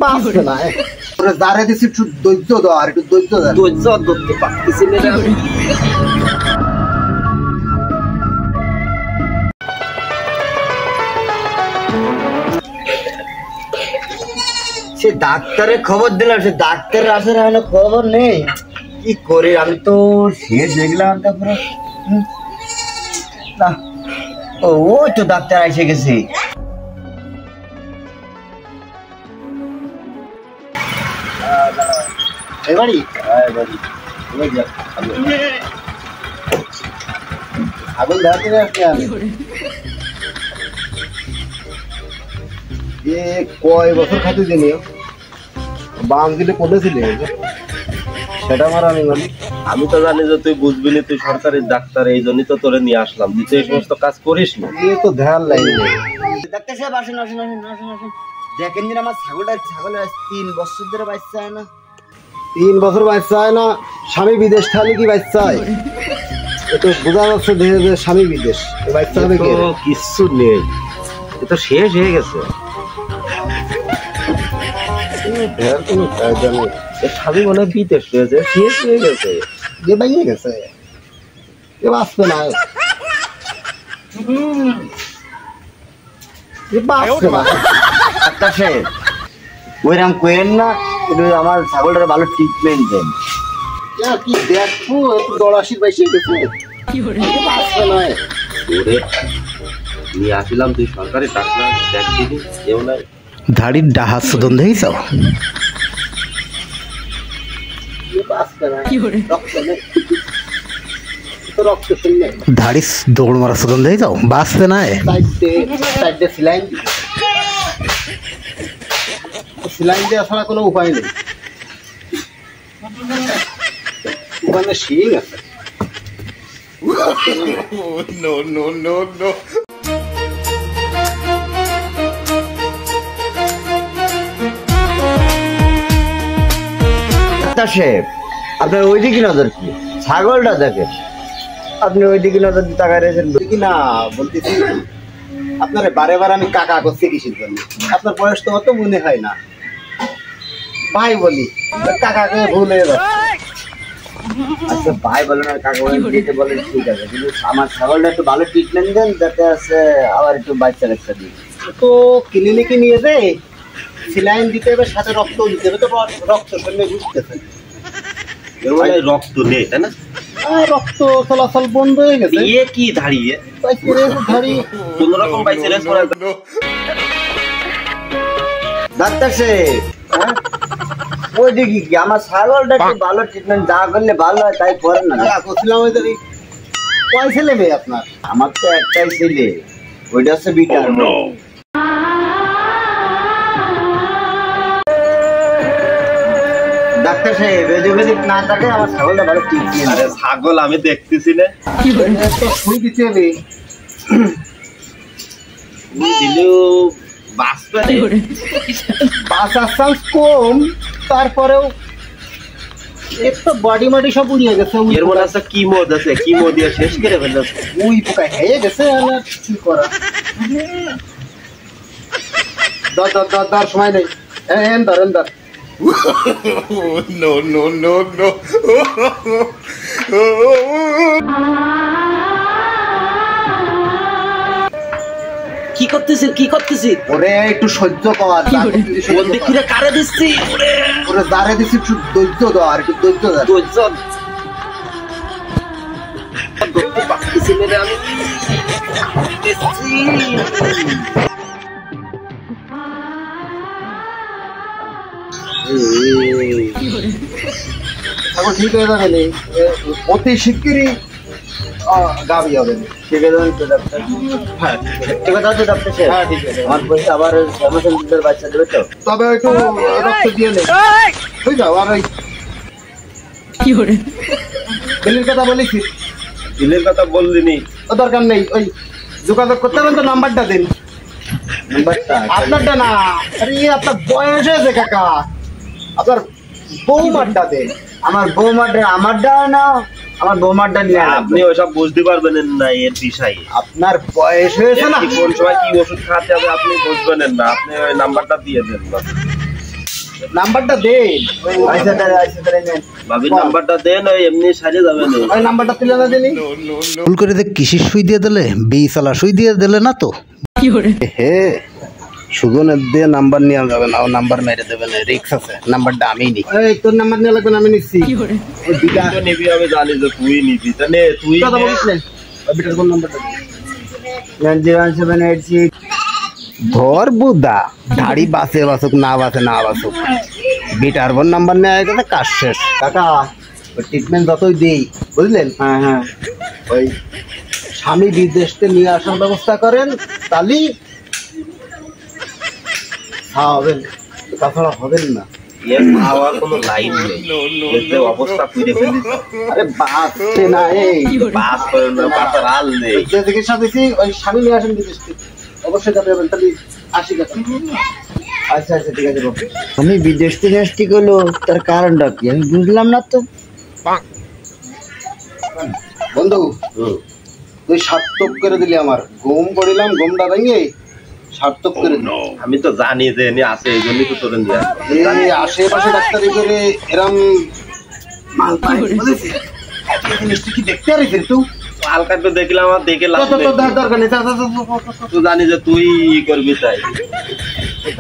বাঁচবে না ওরে দাঁড়ে দিছি একটু ধৈর্য দাও আর একটু ধৈর্য ধরতে পারতেছি না সে ডাক্তারের খবর দিলাম সে ডাক্তারের আসার এখনো খবর নেই কি করে আমি তো শেষ দেখলাম তারপরে ওই তো ডাক্তার এসে গেছে এবারই আগুন ধরতে কয় বছর খাতে দিনি বাম দিলে পড়েছিলে সেটা আমার আমি তো জানি যে তুই বুঝবি না তুই সরকারি ডাক্তার এই জন্যই তো তোরে নিয়ে আসলাম তুই এই সমস্ত কাজ করিস না তো ধ্যান লাগে ডাক্তার সাহেব আসেন আসেন আসেন আসেন আসেন দেখেন দিন আমার ছাগলের 3 বছর ধরে বাচ্চা হয় না 3 বছর বাচ্চা হয় না স্বামী বিদেশ থাকলে কি বাচ্চা হয় তো বোঝা যাচ্ছে যে স্বামী বিদেশ বাচ্চা হবে কিছু নেই এটা শেষ হয়ে গেছে স্বামী মনে হয় বিদেশ হয়েছে শেষ হয়ে গেছে যে বাইরে গেছে এ বাঁচবে না ডাক্তার সাহেব ওইরকম করেন না আমার ছাগলটার ভালো ট্রিটমেন্ট দেন কি দেখবো দড়াশির বাইশে গেছে বাঁচবে না নিয়ে আসলাম তুই সরকারি ডাক্তার দেখ দিবি কেউ নাই ধাড়ির ডাহা সুদন দেখি যাও ধাড়ি দৌড় মারা সুদন দেখি যাও বাঁচবে না সিলাইন দেওয়া ছাড়া কোনো উপায় নেই ওখানে শিং আছে আপনার ওইদিকে নজর কি ছাগলটা দেখেন আপনি ওইদিকে নজর তাকায় রয়েছেন কি না বলতেছি আপনার বারে বারে আমি কাকা করছি কিসের জন্য আপনার বয়স তো অত মনে হয় না ভাই বলি কাকাকে ভুল হয়ে যাচ্ছে আচ্ছা ভাই বলেন আর কাকা বলেন ঠিক আছে কিন্তু আমার ছাগলটা একটু ভালো ট্রিটমেন্ট দেন যাতে আছে আবার একটু বাচ্চা কাচ্চা দিই তো ক্লিনিকে নিয়ে যায় সিলাইন দিতে হবে সাথে রক্ত দিতে হবে তো রক্ত শরীরে বুঝতেছেন রক্ত নেই তাই না রক্ত চলাচল বন্ধ হয়ে গেছে কি দাঁড়িয়ে কোন রকম ডাক্তার সাহেব ওই দেখি কি আমার ছাগলটা একটু ভালো ট্রিটমেন্ট যা করলে ভালো হয় তাই করেন না করছিলাম ওই দেখি কয় ছেলে মেয়ে আপনার আমার তো একটাই ছেলে ওইটা হচ্ছে বিটার ডাক্তার সাহেব এদিক না থাকে আমার ছাগলটা ভালো ট্রিটমেন্ট আরে ছাগল আমি দেখতেছি না কি করে তো শুই দিতে হবে দিলেও বাঁচবে বাঁচার চান্স কম তারপরেও একটু বডি মডি সব উড়িয়ে গেছে এর মনে আছে কিমো আছে কিমো দিয়ে শেষ করে ফেলছে উই পোকা হয়ে গেছে আর কি করা দর সময় নেই ধরেন no কি করতেছি ওরে একটু সহ্য কর দেখি কারে দিচ্ছি ওরে দাঁড়ে দিচ্ছি একটু ধৈর্য দাও আর একটু ধৈর্য ধরতে পারতেছি না আমি এখন ঠিক হয়ে যাবে অতি শিগগিরই গাবি হবে ঠিক আছে হ্যাঁ ঠিক আছে ডাক্তার সাহেব হ্যাঁ ঠিক আছে আমার পয়সা আবার সমস্যার বাচ্চা দেবে তো তবে একটু রক্ত দিয়ে নেই বুঝ যাও আর কি করে বিলের কথা বলেছি বিলের কথা বললিনি ও দরকার নেই ওই যোগাযোগ করতে হবে তো নাম্বারটা দিন নাম্বারটা আপনারটা না আরে আপনার বয়স হয়েছে কাকা আপনার বৌমারটা দেন আমার বৌমারটা আমারটা না আমার বৌমারটা নিয়ে আপনি ওইসব বুঝতে পারবেন না এর বিষয়ে আপনার বয়স হয়েছে না কোন সময় কি ওষুধ খাওয়াতে হবে আপনি বুঝবেন না আপনি ওই নাম্বারটা দিয়ে দেন নাম্বারটা দেন। আচ্ছা তাহলে নেন। ভাবির নাম্বারটা দেন, ওই এমনি সারিয়ে যাবে না। ওই নাম্বারটা তুলে না দিলি? ভুল করে যে কিসির সুই দিয়ে দিলে, বিছালা সুই দিয়ে দিলে না তো? হে সুজনের দিয়ে নাম্বার নেওয়া যাবে না, ও নাম্বার মেরে দেবে না, রিক্স আছে। নাম্বারটা আমিই নিই। এই তোর নাম্বার নিয়ে লাগবে না, আমি নিচ্ছি। ওই বিটা তুই তো নিবি, আমি জানি যে তুই নিবি, তা নে তুই কথা বলিস না। ওই বিটার কোন নাম্বারটা? 90786 ধর বুদা দাড়ি বাসে বাসুক না বাসে না বাসুক, বিটার বোন নাম্বার নেওয়া গেছে, কাজ শেষ। কাকা ওই ট্রিটমেন্ট যতই দিই, বুঝলেন? হ্যাঁ হ্যাঁ, ওই স্বামী বিদেশতে নিয়ে আসার ব্যবস্থা করেন, তাহলেই খাওয়াবেন, তাছাড়া হবেন না। এর খাওয়ার কোনো লাইন নেই, এর যে অবস্থা করে ফেলিস। আরে বাসছে না, এই বাস করে না, বাসার আল নেই। যে চিকিৎসা দিছি ওই স্বামী নিয়ে আসেন বিদেশ থেকে, অবশ্যই যাবে হবেন, তাহলে 80 টাকা। আচ্ছা আচ্ছা ঠিক আছে বাবু। আমি বিদেশ থেকে আসছি গেলো, তার কারণটা কি আমি বুঝলাম না তো। বন্ধু তুই সার্থক করে দিলি আমার, গম করিলাম, গমটা ভেঙে সার্থক করে দিলি। আমি তো জানি যে এনে আছে, এই জন্যই তো তোরে নিয়ে আসলাম। এই আশেপাশে ডাক্তারি করে এরম মাল পাই, বুঝেছিস? জিনিসটা কি দেখতে পারিস তুই? হালকা একটু দেখলাম, আর দেখে লাভ নেই। দরকার নেই, তুই জানি যে তুই ই করবি, তাই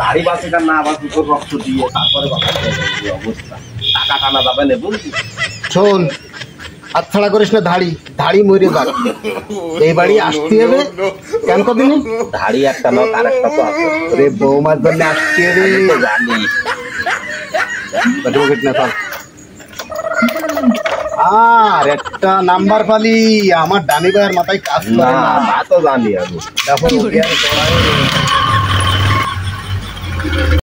দাড়ি বাঁচে না বাঁচে, তোর রক্ত দিয়ে তারপরে কথা বলবি। এই অবস্থা টাকা টানা যাবে না, বুঝলি? শোন, হাতছাড়া করিস না, ধাড়ি ধাড়ি মরে যাক। এই বাড়ি আসতে হবে কেন কদিন? দাড়ি একটা নয়, আর একটা তো আছে। রে বৌমার জন্য আসতে হবে, আমি তো জানি। না থাম। আর একটা নাম্বার পালি, আমার ডানি ভাইয়ের মাথায় কাজ না করে না। তা তো জানি আমি। দেখো